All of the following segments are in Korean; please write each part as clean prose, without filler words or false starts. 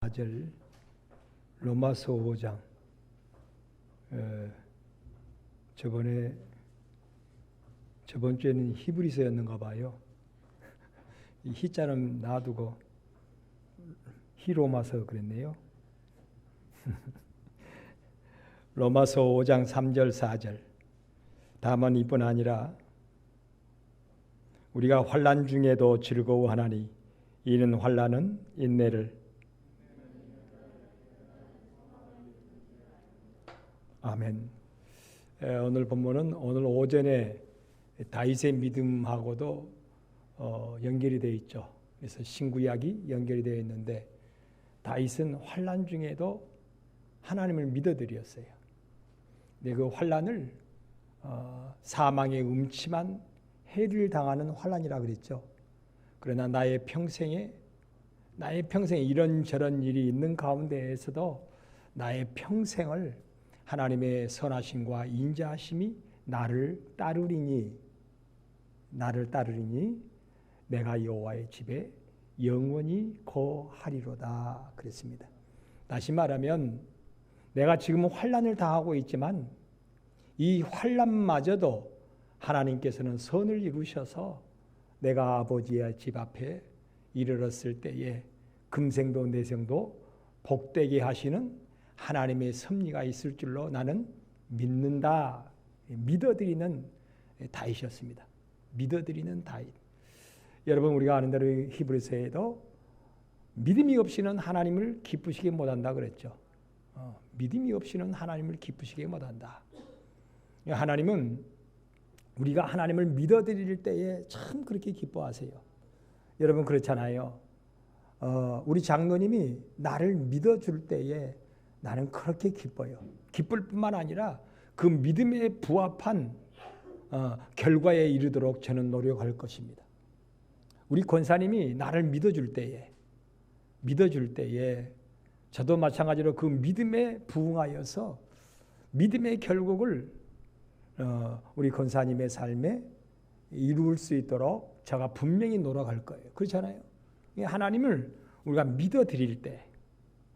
4절 로마서 5장 저번 주에는 히브리서였는가 봐요. 이 히자는 놔두고 히로마서 그랬네요. 로마서 5장 3절 4절 다만 이뿐 아니라 우리가 환난 중에도 즐거워하나니 이는 환난은 인내를 아멘. 오늘 본문은 오늘 오전에 다윗의 믿음하고도 연결이 되어 있죠. 그래서 신구약이 연결이 되어 있는데 다윗은 환난 중에도 하나님을 믿어드렸어요. 근데 그 환난을 사망의 음침한 해를 당하는 환난이라 그랬죠. 그러나 나의 평생에 이런저런 일이 있는 가운데에서도 나의 평생을 하나님의 선하심과 인자하심이 나를 따르리니 내가 여호와의 집에 영원히 거하리로다 그랬습니다. 다시 말하면 내가 지금 환난을 당하고 있지만 이 환난마저도 하나님께서는 선을 이루셔서 내가 아버지의 집 앞에 이르렀을 때에 금생도 내생도 복되게 하시는 하나님의 섭리가 있을 줄로 나는 믿는다. 믿어드리는 다윗이었습니다. 믿어드리는 다윗. 여러분 우리가 아는 대로 히브리서에도 믿음이 없이는 하나님을 기쁘시게 못한다 그랬죠. 믿음이 없이는 하나님을 기쁘시게 못한다. 하나님은 우리가 하나님을 믿어드릴 때에 참 그렇게 기뻐하세요. 여러분 그렇잖아요. 우리 장로님이 나를 믿어줄 때에 나는 그렇게 기뻐요. 기쁠 뿐만 아니라 그 믿음에 부합한 결과에 이르도록 저는 노력할 것입니다. 우리 권사님이 나를 믿어줄 때에 저도 마찬가지로 그 믿음에 부응하여서 믿음의 결국을 우리 권사님의 삶에 이룰 수 있도록 제가 분명히 노력할 거예요. 그렇잖아요. 하나님을 우리가 믿어드릴 때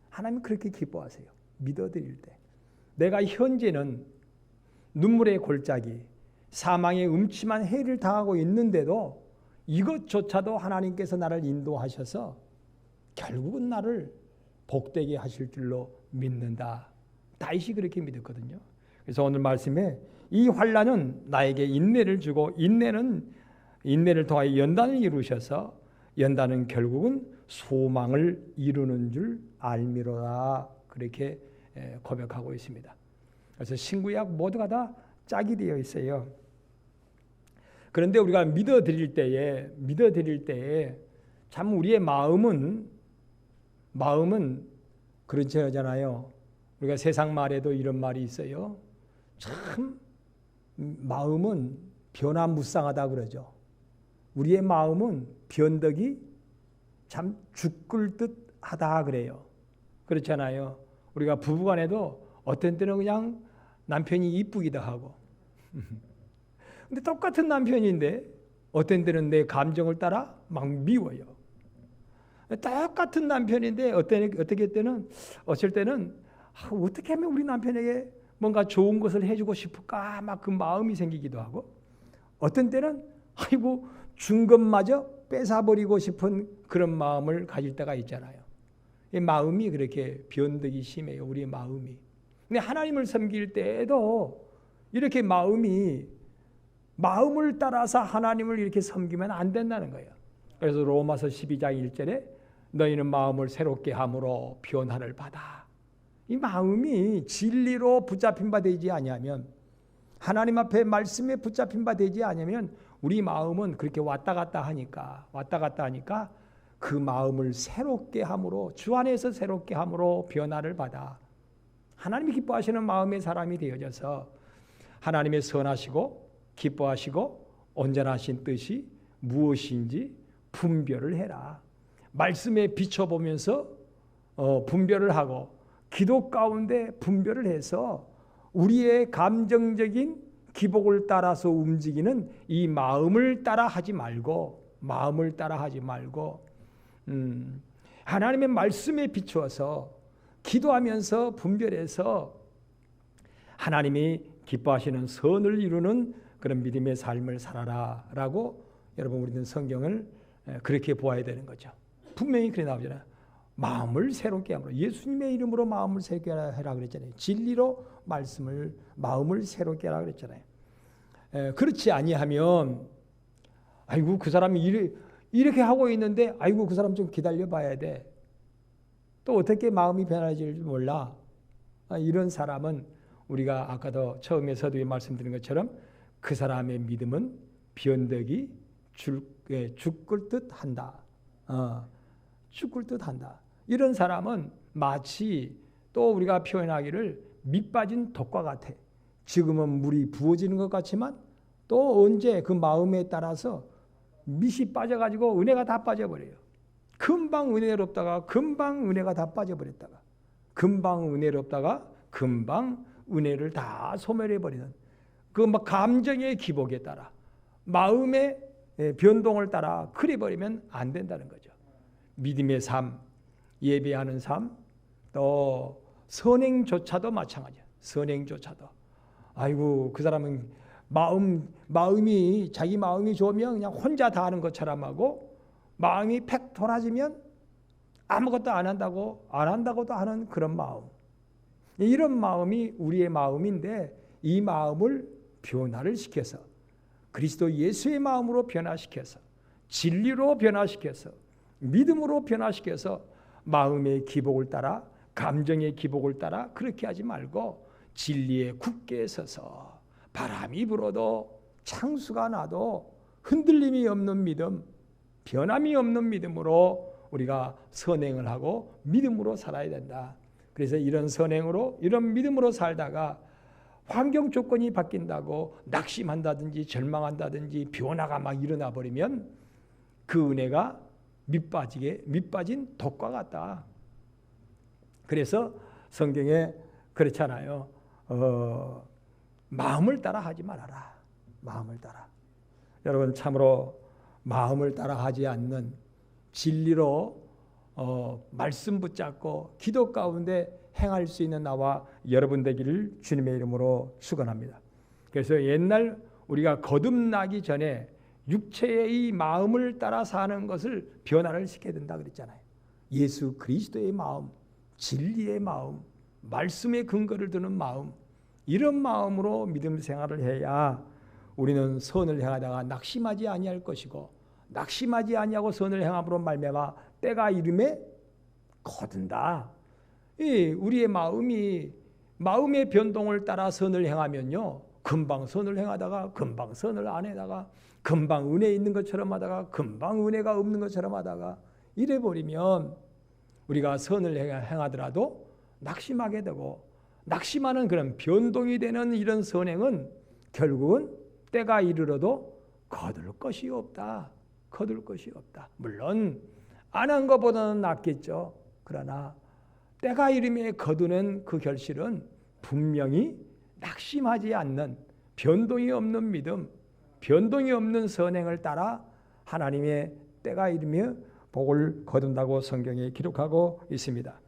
하나님 그렇게 기뻐하세요. 믿어드릴 때 내가 현재는 눈물의 골짜기 사망의 음침한 해를 당하고 있는데도 이것조차도 하나님께서 나를 인도하셔서 결국은 나를 복되게 하실 줄로 믿는다. 다윗이 그렇게 믿었거든요. 그래서 오늘 말씀에 이 환난은 나에게 인내를 주고 인내를 통하여 연단을 이루셔서 연단은 결국은 소망을 이루는 줄 알미로다. 그렇게 고백하고 있습니다. 그래서 신구약 모두가 다 짝이 되어 있어요. 그런데 우리가 믿어드릴 때에 참 우리의 마음은 그렇지 않잖아요. 우리가 세상 말에도 이런 말이 있어요. 참 마음은 변화무쌍하다 그러죠. 우리의 마음은 변덕이 참 죽을 듯 하다 그래요. 그렇잖아요. 우리가 부부간에도 어떤 때는 그냥 남편이 이쁘기도 하고 근데 똑같은 남편인데 어떤 때는 내 감정을 따라 막 미워요. 똑같은 남편인데 어떻게 때는 어쩔 때는 어떻게 하면 우리 남편에게 뭔가 좋은 것을 해주고 싶을까 막 그 마음이 생기기도 하고 어떤 때는 아이고 준 것마저 뺏어버리고 싶은 그런 마음을 가질 때가 있잖아요. 이 마음이 그렇게 변덕이 심해요. 우리의 마음이. 근데 하나님을 섬길 때에도 이렇게 마음을 따라서 하나님을 이렇게 섬기면 안 된다는 거예요. 그래서 로마서 12장 1절에 너희는 마음을 새롭게 함으로 변화를 받아. 이 마음이 진리로 붙잡힌 바 되지 아니하면 하나님 앞에 말씀에 붙잡힌 바 되지 아니하면 우리 마음은 그렇게 왔다 갔다 하니까 그 마음을 새롭게 함으로 주 안에서 새롭게 함으로 변화를 받아 하나님이 기뻐하시는 마음의 사람이 되어져서 하나님의 선하시고 기뻐하시고 온전하신 뜻이 무엇인지 분별을 해라. 말씀에 비춰보면서 분별을 하고 기도 가운데 분별을 해서 우리의 감정적인 기복을 따라서 움직이는 이 마음을 따라 하지 말고 하나님의 말씀에 비추어서 기도하면서 분별해서 하나님이 기뻐하시는 선을 이루는 그런 믿음의 삶을 살아라라고 여러분 우리는 성경을 그렇게 보아야 되는 거죠. 분명히 그래 나오잖아요. 마음을 새롭게 함으로 예수님의 이름으로 마음을 새롭게 하라 그랬잖아요. 진리로 마음을 새롭게 하라 그랬잖아요. 그렇지 아니하면 아이고 그 사람이 이렇게 하고 있는데 아이고 그 사람 좀 기다려 봐야 돼. 또 어떻게 마음이 변화질지 몰라. 이런 사람은 우리가 아까도 처음에 서두에 말씀드린 것처럼 그 사람의 믿음은 변덕이 죽을 듯 한다. 죽을 듯 한다. 이런 사람은 마치 또 우리가 표현하기를 밑 빠진 덕과 같아. 지금은 물이 부어지는 것 같지만 또 언제 그 마음에 따라서 밑이 빠져가지고 은혜가 다 빠져버려요. 금방 은혜롭다가 금방 은혜가 다 빠져버렸다가 금방 은혜롭다가 금방 은혜를 다 소멸해버리는 그 막 감정의 기복에 따라 마음의 변동을 따라 그래버리면 안 된다는 거죠. 믿음의 삶, 예배하는 삶, 또 선행조차도 마찬가지야. 선행조차도 아이고 그 사람은 마음이 자기 마음이 좋으면 그냥 혼자 다 하는 것처럼 하고 마음이 팩 돌아지면 아무것도 안 한다고도 하는 그런 마음. 이런 마음이 우리의 마음인데 이 마음을 변화를 시켜서 그리스도 예수의 마음으로 변화시켜서 진리로 변화시켜서 믿음으로 변화시켜서 마음의 기복을 따라 감정의 기복을 따라 그렇게 하지 말고 진리에 굳게 서서 바람이 불어도 창수가 나도 흔들림이 없는 믿음, 변함이 없는 믿음으로 우리가 선행을 하고 믿음으로 살아야 된다. 그래서 이런 선행으로 이런 믿음으로 살다가 환경 조건이 바뀐다고 낙심한다든지 절망한다든지 변화가 막 일어나 버리면 그 은혜가 밑빠진 독과 같다. 그래서 성경에 그렇잖아요. 마음을 따라 하지 말아라. 마음을 따라. 여러분 참으로 마음을 따라 하지 않는 진리로 말씀 붙잡고 기도 가운데 행할 수 있는 나와 여러분 되기를 주님의 이름으로 축원합니다. 그래서 옛날 우리가 거듭나기 전에 육체의 이 마음을 따라 사는 것을 변화를 시켜야 된다 그랬잖아요. 예수 그리스도의 마음, 진리의 마음, 말씀의 근거를 두는 마음, 이런 마음으로 믿음 생활을 해야 우리는 선을 행하다가 낙심하지 아니할 것이고 낙심하지 아니하고 선을 행함으로 말미암아 때가 이름에 거둔다. 우리의 마음의 변동을 따라 선을 행하면요 금방 선을 행하다가 금방 선을 안 하다가 금방 은혜 있는 것처럼 하다가 금방 은혜가 없는 것처럼 하다가 이래 버리면 우리가 선을 행하더라도 낙심하게 되고 낙심하는 그런 변동이 되는 이런 선행은 결국은 때가 이르러도 거둘 것이 없다. 거둘 것이 없다. 물론 안 한 것보다는 낫겠죠. 그러나 때가 이름에 거두는 그 결실은 분명히 낙심하지 않는 변동이 없는 믿음, 변동이 없는 선행을 따라 하나님의 때가 이르며 복을 거둔다고 성경에 기록하고 있습니다.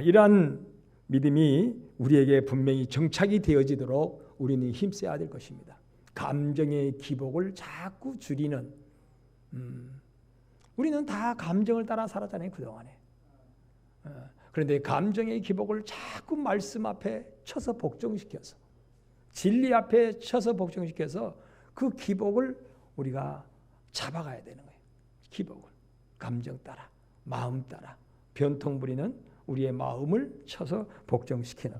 이러한 믿음이 우리에게 분명히 정착이 되어지도록 우리는 힘써야 될 것입니다. 감정의 기복을 자꾸 줄이는 우리는 다 감정을 따라 살았잖아요. 그동안에. 그런데 감정의 기복을 자꾸 말씀 앞에 쳐서 복종시켜서 진리 앞에 쳐서 복종시켜서 그 기복을 우리가 잡아가야 되는 거예요. 기복을. 감정 따라, 마음 따라 변통 부리는 우리의 마음을 쳐서 복종시키는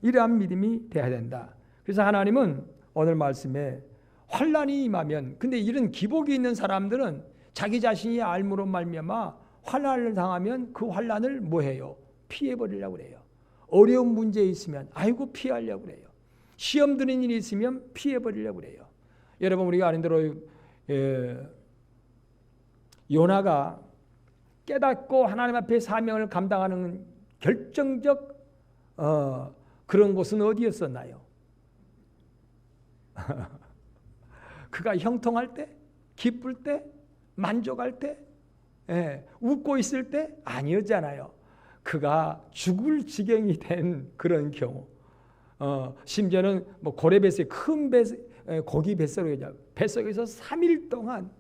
이러한 믿음이 돼야 된다. 그래서 하나님은 오늘 말씀에 환난이 임하면 근데 이런 기복이 있는 사람들은 자기 자신이 알므로 말미암아 환난을 당하면 그 환난을 뭐해요? 피해버리려고 그래요. 어려운 문제 있으면 아이고 피하려고 그래요. 시험 드는 일이 있으면 피해버리려고 그래요. 여러분 우리가 아는 대로 요나가 깨닫고 하나님 앞에 사명을 감당하는 결정적 그런 곳은 어디였었나요? 그가 형통할 때? 기쁠 때? 만족할 때? 웃고 있을 때? 아니었잖아요. 그가 죽을 지경이 된 그런 경우. 심지어는 뭐 고래 뱃속에 큰 고기 뱃속에서 3일 동안,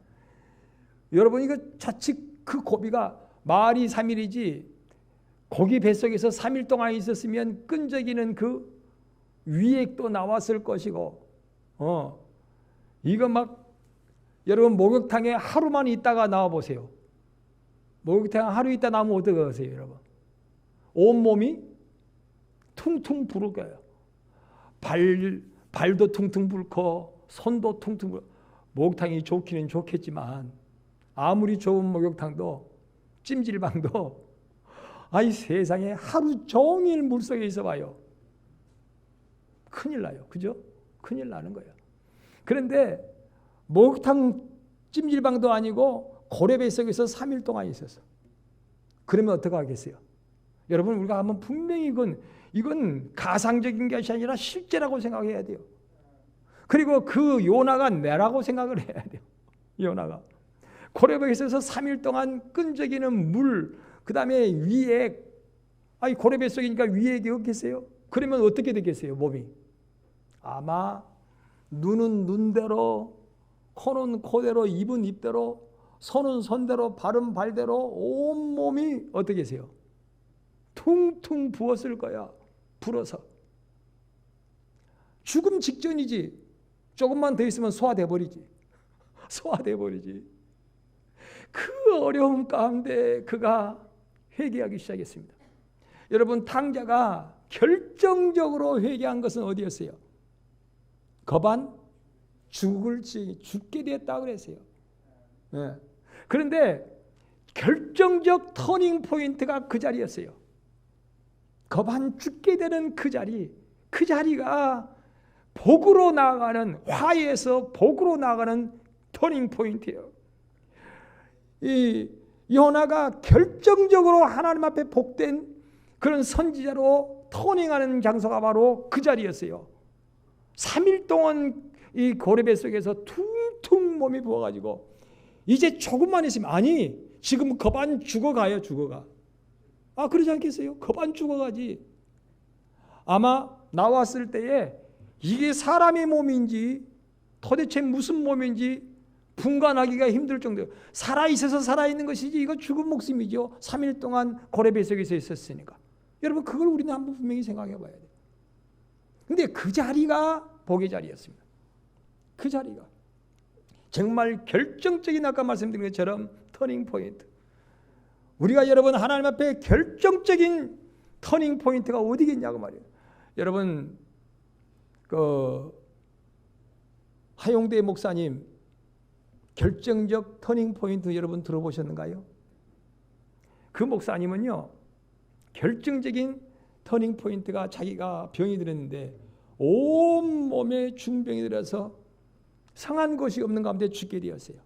여러분 이거 자칫 그 고비가 말이 3일이지 고기 뱃속에서 3일 동안 있었으면 끈적이는 그 위액도 나왔을 것이고, 이거 막 여러분 목욕탕에 하루만 있다가 나와 보세요. 목욕탕에 하루 있다 나오면 어떻게 하세요, 여러분? 온몸이 퉁퉁 부을 거예요. 발도 퉁퉁 붉고 손도 퉁퉁 붉고. 목욕탕이 좋기는 좋겠지만 아무리 좋은 목욕탕도 찜질방도 아이 세상에 하루 종일 물속에 있어 봐요. 큰일 나요. 그죠? 큰일 나는 거예요. 그런데 목욕탕 찜질방도 아니고 고래뱃속에서 3일 동안 있었어. 그러면 어떻게 하겠어요? 여러분 우리가 한번 분명히 이건 가상적인 것이 아니라 실제라고 생각해야 돼요. 그리고 그 요나가 내라고 생각을 해야 돼요. 요나가 고래뱃속에서 3일 동안 끈적이는 물, 그 다음에 위액, 아니 고래뱃속이니까 위액이 없겠어요? 그러면 어떻게 되겠어요, 몸이? 아마 눈은 눈대로, 코는 코대로, 입은 입대로, 손은 손대로, 발은 발대로 온몸이 어떻게 되세요? 퉁퉁 부었을 거야. 불어서. 죽음 직전이지. 조금만 더 있으면 소화돼 버리지. 소화돼 버리지. 그 어려움 가운데 그가 회개하기 시작했습니다. 여러분 탕자가 결정적으로 회개한 것은 어디였어요? 거반 죽게 되었다 그랬어요. 네. 그런데 결정적 터닝 포인트가 그 자리였어요. 거반 죽게 되는 그 자리가 복으로 나아가는, 화해에서 복으로 나아가는 터닝 포인트예요. 이 요나가 결정적으로 하나님 앞에 복된 그런 선지자로 터닝하는 장소가 바로 그 자리였어요. 3일 동안 이 고래뱃속에서 퉁퉁 몸이 부어가지고 이제 조금만 있으면, 아니 지금 거반 죽어가요. 죽어가. 아 그러지 않겠어요? 거반 죽어가지. 아마 나왔을 때에 이게 사람의 몸인지 도대체 무슨 몸인지 분간하기가 힘들 정도예요. 살아있어서 살아있는 것이지 이거 죽은 목숨이죠. 3일 동안 고래뱃속에서 있었으니까. 여러분 그걸 우리는 한번 분명히 생각해 봐야 돼요. 근데 그 자리가 복의 자리였습니다. 그 자리가 정말 결정적인, 아까 말씀드린 것처럼 터닝 포인트. 우리가 여러분 하나님 앞에 결정적인 터닝 포인트가 어디겠냐고 말이에요. 여러분 하용대 목사님 결정적 터닝 포인트 여러분 들어보셨는가요? 그 목사님은요, 결정적인 터닝 포인트가 자기가 병이 들었는데 온몸에 중병이 들어서 성한 곳이 없는 가운데 죽게 되었어요.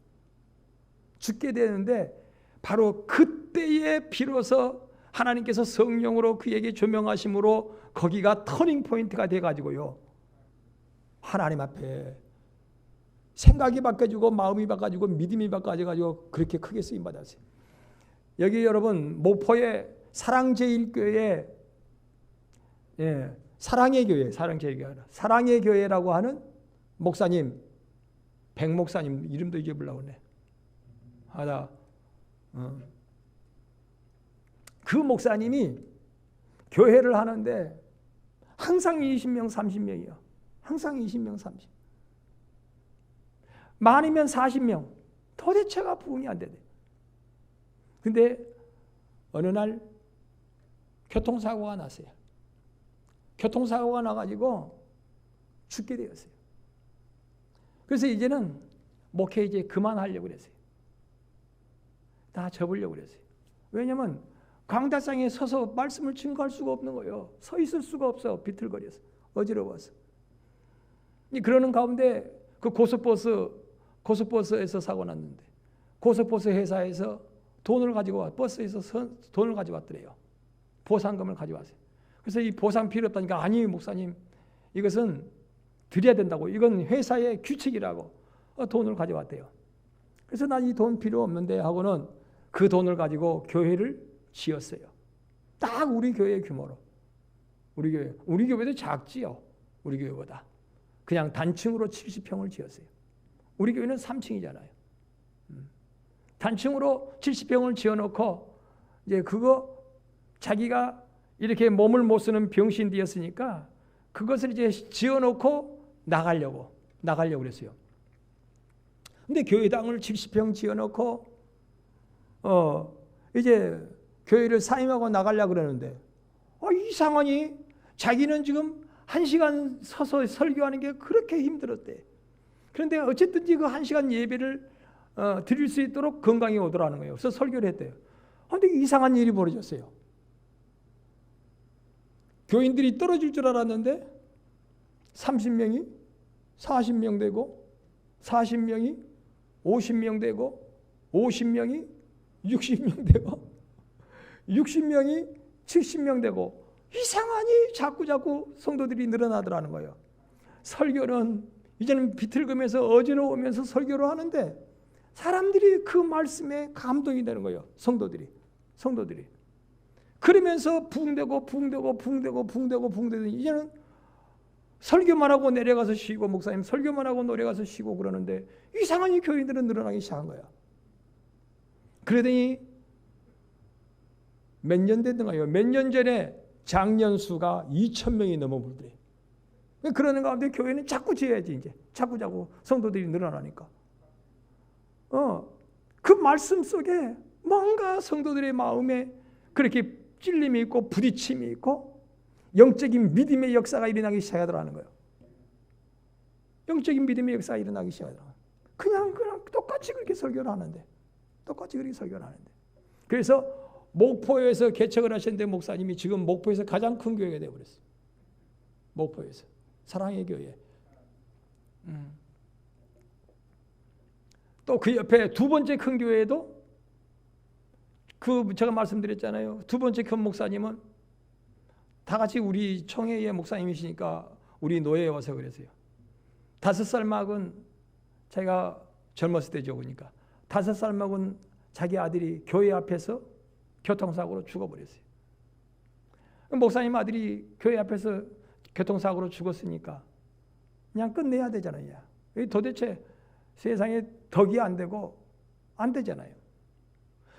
죽게 되는데 바로 그때에 비로소 하나님께서 성령으로 그에게 조명하심으로 거기가 터닝 포인트가 돼가지고요, 하나님 앞에 생각이 바뀌어지고 마음이 바뀌어지고 믿음이 바뀌어지고 그렇게 크게 쓰임받았어요. 여기 여러분 목포의 사랑제일교회, 사랑의 교회라고 하는 목사님, 백 목사님 이름도 잊어보려고 그러네. 그 목사님이 교회를 하는데 항상 20명 30명이요. 항상 20명 30명. 많으면 40명. 도대체가 부응이 안 되대. 근데 어느 날 교통사고가 났어요. 교통사고가 나가지고 죽게 되었어요. 그래서 이제는 목회 이제 그만하려고 그랬어요. 다 접으려고 그랬어요. 왜냐하면 강다상에 서서 말씀을 증거할 수가 없는 거예요. 서 있을 수가 없어. 비틀거려서. 어지러워서. 그러는 가운데 그 고속버스에서 사고 났는데 고속버스 회사에서 돈을 가지고 버스에서 돈을 가져왔더래요. 보상금을 가져왔어요. 그래서 이 보상 필요 없다니까, 아니 목사님 이것은 드려야 된다고, 이건 회사의 규칙이라고 돈을 가져왔대요. 그래서 난 이 돈 필요 없는데 하고는 그 돈을 가지고 교회를 지었어요. 딱 우리 교회 규모로. 우리 교회도 작지요. 우리 교회보다. 그냥 단층으로 70평을 지었어요. 우리 교회는 3층이잖아요. 단층으로 70평을 지어놓고 이제 그거 자기가 이렇게 몸을 못 쓰는 병신되었으니까 그것을 이제 지어놓고 나가려고 그랬어요. 근데 교회당을 70평 지어놓고 이제 교회를 사임하고 나가려고 그러는데 이상하니 자기는 지금 1시간 서서 설교하는 게 그렇게 힘들었대. 그런데 어쨌든지 그 1시간 예배를 드릴 수 있도록 건강이 오더라는 거예요. 그래서 설교를 했대요. 그런데 이상한 일이 벌어졌어요. 교인들이 떨어질 줄 알았는데 30명이 40명 되고 40명이 50명 되고 50명이 60명 되고 60명이 70명 되고 이상하니 자꾸 성도들이 늘어나더라는 거예요. 설교는 이제는 비틀거면서 어지러우면서 설교를 하는데 사람들이 그 말씀에 감동이 되는 거예요. 성도들이. 그러면서 붕대고 이제는 설교만 하고 내려가서 쉬고 목사님 설교만 하고 내려가서 쉬고 그러는데 이상하니 교인들은 늘어나기 시작한 거야. 그러더니 몇 년 됐던가요? 몇 년 전에 장년 수가 2,000명이 넘어버리더래. 그러는 가운데 교회는 자꾸 지어야지 이제. 자꾸 성도들이 늘어나니까. 그 말씀 속에 뭔가 성도들의 마음에 그렇게 찔림이 있고 부딪힘이 있고 영적인 믿음의 역사가 일어나기 시작하더라는 거예요. 영적인 믿음의 역사가 일어나기 시작하더라고요. 그냥 똑같이 그렇게 설교를 하는데. 그래서 목포에서 개척을 하셨는데 목사님이 지금 목포에서 가장 큰 교회가 되어버렸어요. 목포에서. 사랑의 교회. 또 그 옆에 두 번째 큰 교회도 제가 말씀드렸잖아요. 두 번째 큰 목사님은 다 같이 우리 총회의 목사님이시니까 우리 노예에 와서 그랬어요. 5살 막은 제가 젊었을 때 적으니까 5살 막은 자기 아들이 교회 앞에서 교통사고로 죽어버렸어요. 목사님 아들이 교회 앞에서 교통사고로 죽었으니까 그냥 끝내야 되잖아요. 도대체 세상에 덕이 안 되잖아요.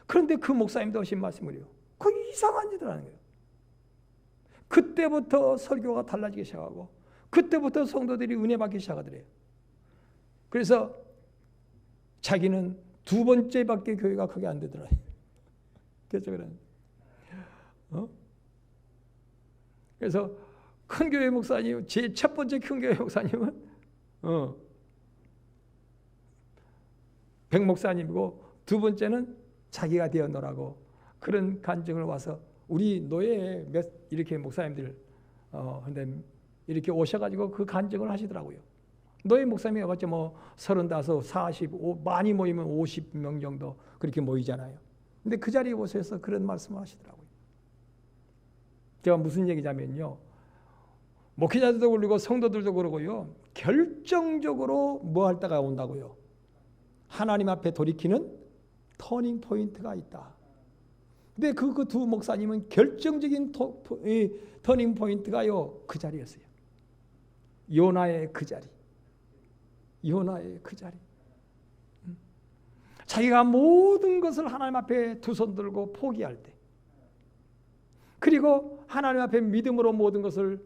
그런데 그 목사님도 하신 말씀을 해요. 그 이상한 짓을 하는 거예요. 그때부터 설교가 달라지기 시작하고 그때부터 성도들이 은혜 받기 시작하더래요. 그래서 자기는 두 번째밖에 교회가 크게 안 되더라고요. 그래서 큰 교회 목사님, 제 첫 번째 큰 교회 목사님은 백 목사님이고 두 번째는 자기가 되어놓으라고 그런 간증을 와서 우리 노예에 이렇게 목사님들 근데 이렇게 오셔가지고 그 간증을 하시더라고요. 노예 목사님이 어째 35, 45 많이 모이면 50명 정도 그렇게 모이잖아요. 근데 그 자리에 오셔서 그런 말씀을 하시더라고요. 제가 무슨 얘기냐면요. 목회자들도 그러고 성도들도 그러고요. 결정적으로 뭐 할 때가 온다고요. 하나님 앞에 돌이키는 터닝 포인트가 있다. 근데 그 두 목사님은 결정적인 터닝 포인트가요. 그 자리였어요. 요나의 그 자리. 자기가 모든 것을 하나님 앞에 두 손 들고 포기할 때 그리고 하나님 앞에 믿음으로 모든 것을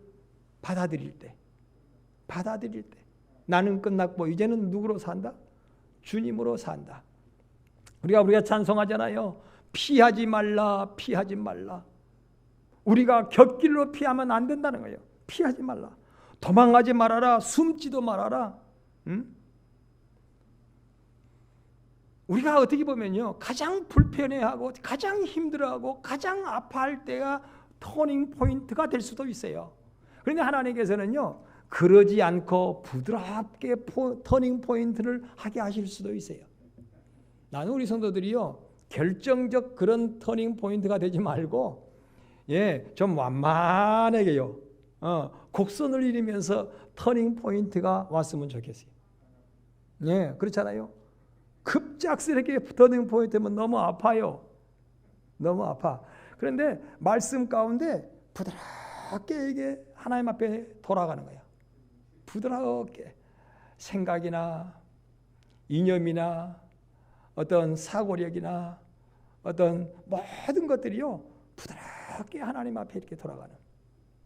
받아들일 때 나는 끝났고 이제는 누구로 산다? 주님으로 산다. 우리가 찬송하잖아요. 피하지 말라. 우리가 곁길로 피하면 안 된다는 거예요. 피하지 말라. 도망가지 말아라. 숨지도 말아라. 우리가 어떻게 보면요. 가장 불편해하고 가장 힘들어하고 가장 아파할 때가 터닝 포인트가 될 수도 있어요. 그런데 하나님께서는요. 그러지 않고 부드럽게 터닝 포인트를 하게 하실 수도 있어요. 나는 우리 성도들이요. 결정적 그런 터닝 포인트가 되지 말고 좀 완만하게요. 곡선을 이루면서 터닝 포인트가 왔으면 좋겠어요. 그렇잖아요. 급작스럽게 터닝 포인트면 너무 아파요. 너무 아파. 그런데 말씀 가운데 부드럽게 이게 하나님 앞에 돌아가는 거예요. 부드럽게 생각이나 이념이나 어떤 사고력이나 어떤 모든 것들이요 부드럽게 하나님 앞에 이렇게 돌아가는.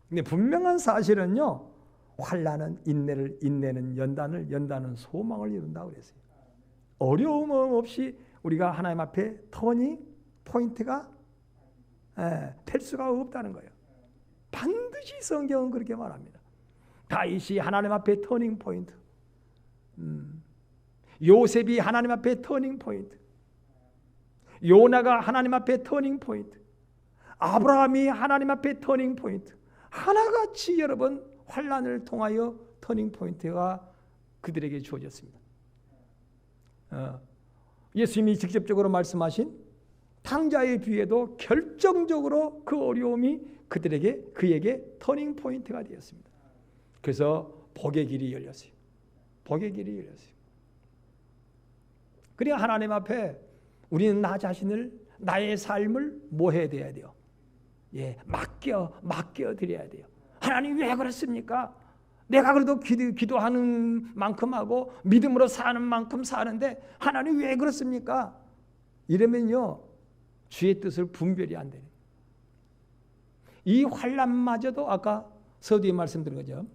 근데 분명한 사실은요, 환난은 인내를, 인내는 연단을, 연단은 소망을 이룬다고 그랬어요. 어려움 없이 우리가 하나님 앞에 터닝 포인트가 될 수가 없다는 거예요. 반드시 성경은 그렇게 말합니다. 다윗이 하나님 앞에 터닝 포인트, 요셉이 하나님 앞에 터닝 포인트, 요나가 하나님 앞에 터닝 포인트, 아브라함이 하나님 앞에 터닝 포인트, 하나같이 여러분 환난을 통하여 터닝 포인트가 그들에게 주어졌습니다. 예수님이 직접적으로 말씀하신 탕자의 비유에도 결정적으로 그 어려움이 그에게 터닝 포인트가 되었습니다. 그래서 복의 길이 열렸어요. 복의 길이 열렸어요. 그래야 하나님 앞에 우리는 나 자신을, 나의 삶을 뭐 해야 돼요? 맡겨 드려야 돼요. 하나님 왜 그렇습니까? 내가 그래도 기도하는 만큼 하고 믿음으로 사는 만큼 사는데 하나님 왜 그렇습니까? 이러면요 주의 뜻을 분별이 안 되는. 이 환난마저도 아까 서두에 말씀드린 거죠.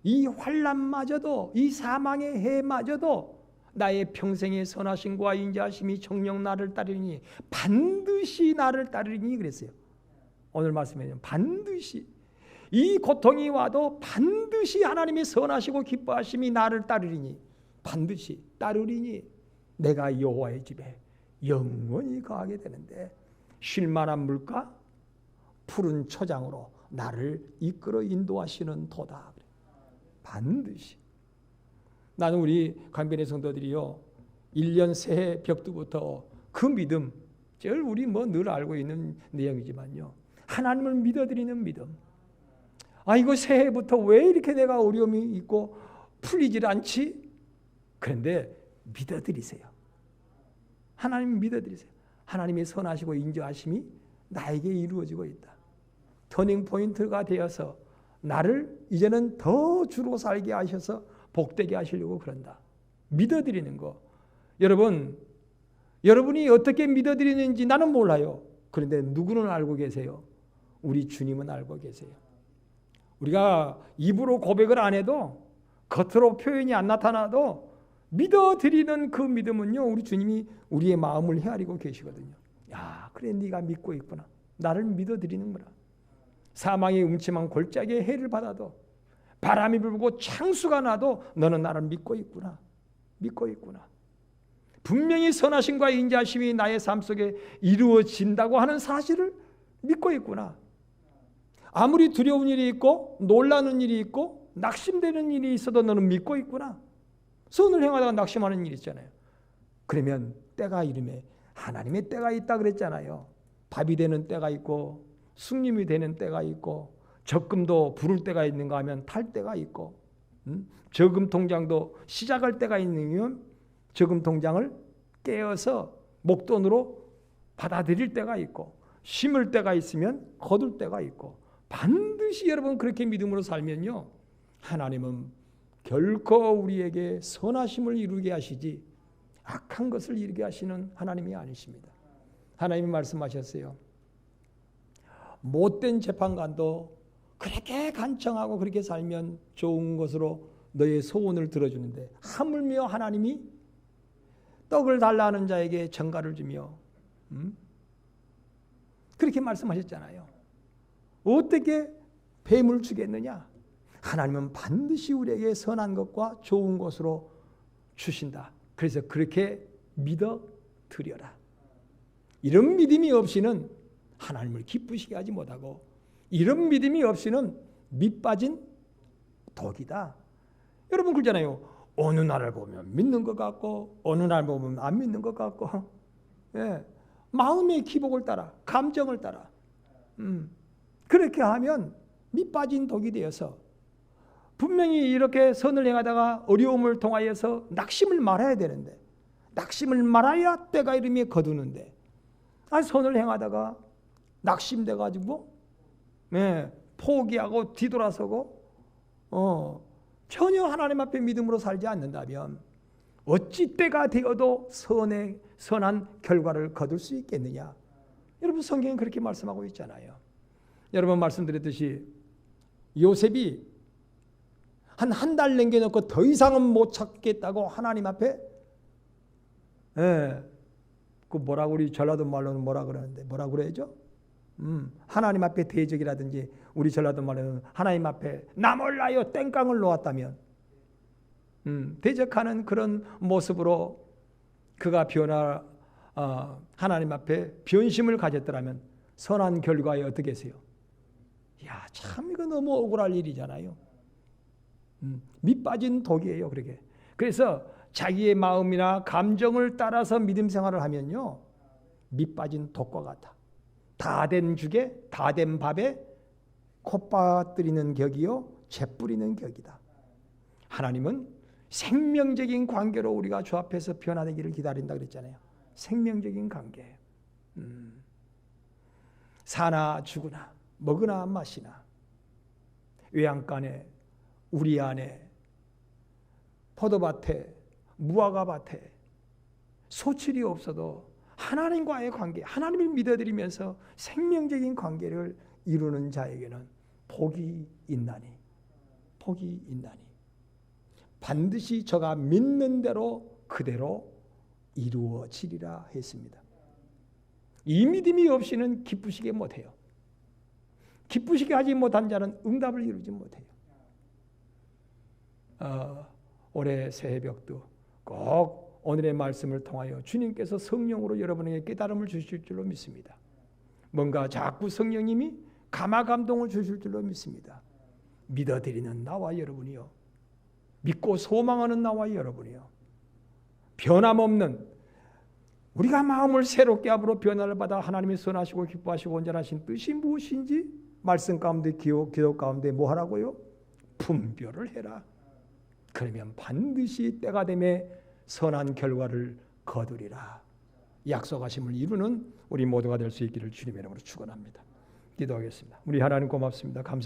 이 환난마저도, 이 사망의 해마저도 나의 평생의 선하심과 인자하심이 정녕 나를 따르니 반드시 나를 따르니 그랬어요. 오늘 말씀에는 반드시 이 고통이 와도 반드시 하나님의 선하시고 기뻐하심이 나를 따르리니 반드시 따르리니 내가 여호와의 집에 영원히 거하게 되는데 쉴만한 물가 푸른 초장으로 나를 이끌어 인도하시는 도다. 반드시. 나는 우리 강변의 성도들이요 1년 새해 벽두부터 그 믿음, 우리 늘 알고 있는 내용이지만요 하나님을 믿어드리는 믿음. 이거 새해부터 왜 이렇게 내가 어려움이 있고 풀리질 않지? 그런데 믿어드리세요. 하나님 믿어드리세요. 하나님의 선하시고 인자하심이 나에게 이루어지고 있다. 터닝 포인트가 되어서 나를 이제는 더 주로 살게 하셔서 복되게 하시려고 그런다. 믿어드리는 거. 여러분이 어떻게 믿어드리는지 나는 몰라요. 그런데 누구는 알고 계세요? 우리 주님은 알고 계세요. 우리가 입으로 고백을 안 해도 겉으로 표현이 안 나타나도 믿어드리는 그 믿음은요 우리 주님이 우리의 마음을 헤아리고 계시거든요. 야, 그래 네가 믿고 있구나. 나를 믿어드리는구나. 사망의 음침한 골짜기에 해를 받아도 바람이 불고 창수가 나도 너는 나를 믿고 있구나. 믿고 있구나. 분명히 선하심과 인자하심이 나의 삶 속에 이루어진다고 하는 사실을 믿고 있구나. 아무리 두려운 일이 있고 놀라는 일이 있고 낙심되는 일이 있어도 너는 믿고 있구나. 선을 행하다가 낙심하는 일 있잖아요. 그러면 때가 이름에 하나님의 때가 있다 그랬잖아요. 밥이 되는 때가 있고 숭림이 되는 때가 있고 적금도 부를 때가 있는가 하면 탈 때가 있고 저금 통장도 시작할 때가 있으면 저금 통장을 깨어서 목돈으로 받아들일 때가 있고 심을 때가 있으면 거둘 때가 있고 반드시 여러분 그렇게 믿음으로 살면요 하나님은 결코 우리에게 선하심을 이루게 하시지 악한 것을 이루게 하시는 하나님이 아니십니다. 하나님이 말씀하셨어요. 못된 재판관도 그렇게 간청하고 그렇게 살면 좋은 것으로 너의 소원을 들어주는데 하물며 하나님이 떡을 달라는 자에게 전가를 주며 그렇게 말씀하셨잖아요. 어떻게 뱀을 주겠느냐? 하나님은 반드시 우리에게 선한 것과 좋은 것으로 주신다. 그래서 그렇게 믿어 드려라. 이런 믿음이 없이는 하나님을 기쁘시게 하지 못하고 이런 믿음이 없이는 밑빠진 독이다. 여러분 그러잖아요. 어느 날을 보면 믿는 것 같고 어느 날 보면 안 믿는 것 같고 마음의 기복을 따라 감정을 따라 그렇게 하면 밑빠진 독이 되어서 분명히 이렇게 선을 행하다가 어려움을 통하여서 낙심을 말아야 되는데 낙심을 말아야 때가 이름에 거두는데 선을 행하다가 낙심돼 가지고 포기하고 뒤돌아서고 전혀 하나님 앞에 믿음으로 살지 않는다면 어찌 때가 되어도 선한 결과를 거둘 수 있겠느냐. 여러분 성경은 그렇게 말씀하고 있잖아요. 여러분 말씀드렸듯이 요셉이 한 달 남겨놓고 더 이상은 못 찾겠다고 하나님 앞에 그 뭐라고 우리 전라도 말로는 뭐라 그러는데 뭐라 그래야죠? 하나님 앞에 대적이라든지 우리 전라도 말로는 하나님 앞에 나 몰라요 땡깡을 놓았다면 대적하는 그런 모습으로 그가 하나님 앞에 변심을 가졌더라면 선한 결과에 어떻게 했어요? 야, 참 이거 너무 억울할 일이잖아요. 밑빠진 독이에요. 그러게. 그래서 자기의 마음이나 감정을 따라서 믿음 생활을 하면요, 밑빠진 독과 같아. 다 된 죽에 다 된 밥에 콧바뜨리는 격이요 재 뿌리는 격이다. 하나님은 생명적인 관계로 우리가 주 앞에서 변화되기를 기다린다 그랬잖아요. 생명적인 관계. 사나 죽으나 먹으나 마시나 외양간에 우리 안에 포도밭에 무화과밭에 소출이 없어도 하나님과의 관계, 하나님을 믿어드리면서 생명적인 관계를 이루는 자에게는 복이 있나니 반드시 저가 믿는 대로 그대로 이루어지리라 했습니다. 이 믿음이 없이는 기쁘시게 못해요. 기쁘시게 하지 못한 자는 응답을 이루지 못해요. 올해 새해벽도 꼭 오늘의 말씀을 통하여 주님께서 성령으로 여러분에게 깨달음을 주실 줄로 믿습니다. 뭔가 자꾸 성령님이 감화감동을 주실 줄로 믿습니다. 믿어드리는 나와 여러분이요, 믿고 소망하는 나와 여러분이요, 변함없는 우리가 마음을 새롭게 함으로 변화를 받아 하나님의 선하시고 기뻐하시고 온전하신 뜻이 무엇인지 말씀 가운데 기도 가운데 뭐 하라고요? 분별을 해라. 그러면 반드시 때가 되매 선한 결과를 거두리라. 약속하심을 이루는 우리 모두가 될 수 있기를 주님의 이름으로 축원합니다. 기도하겠습니다. 우리 하나님 고맙습니다. 감사합니다.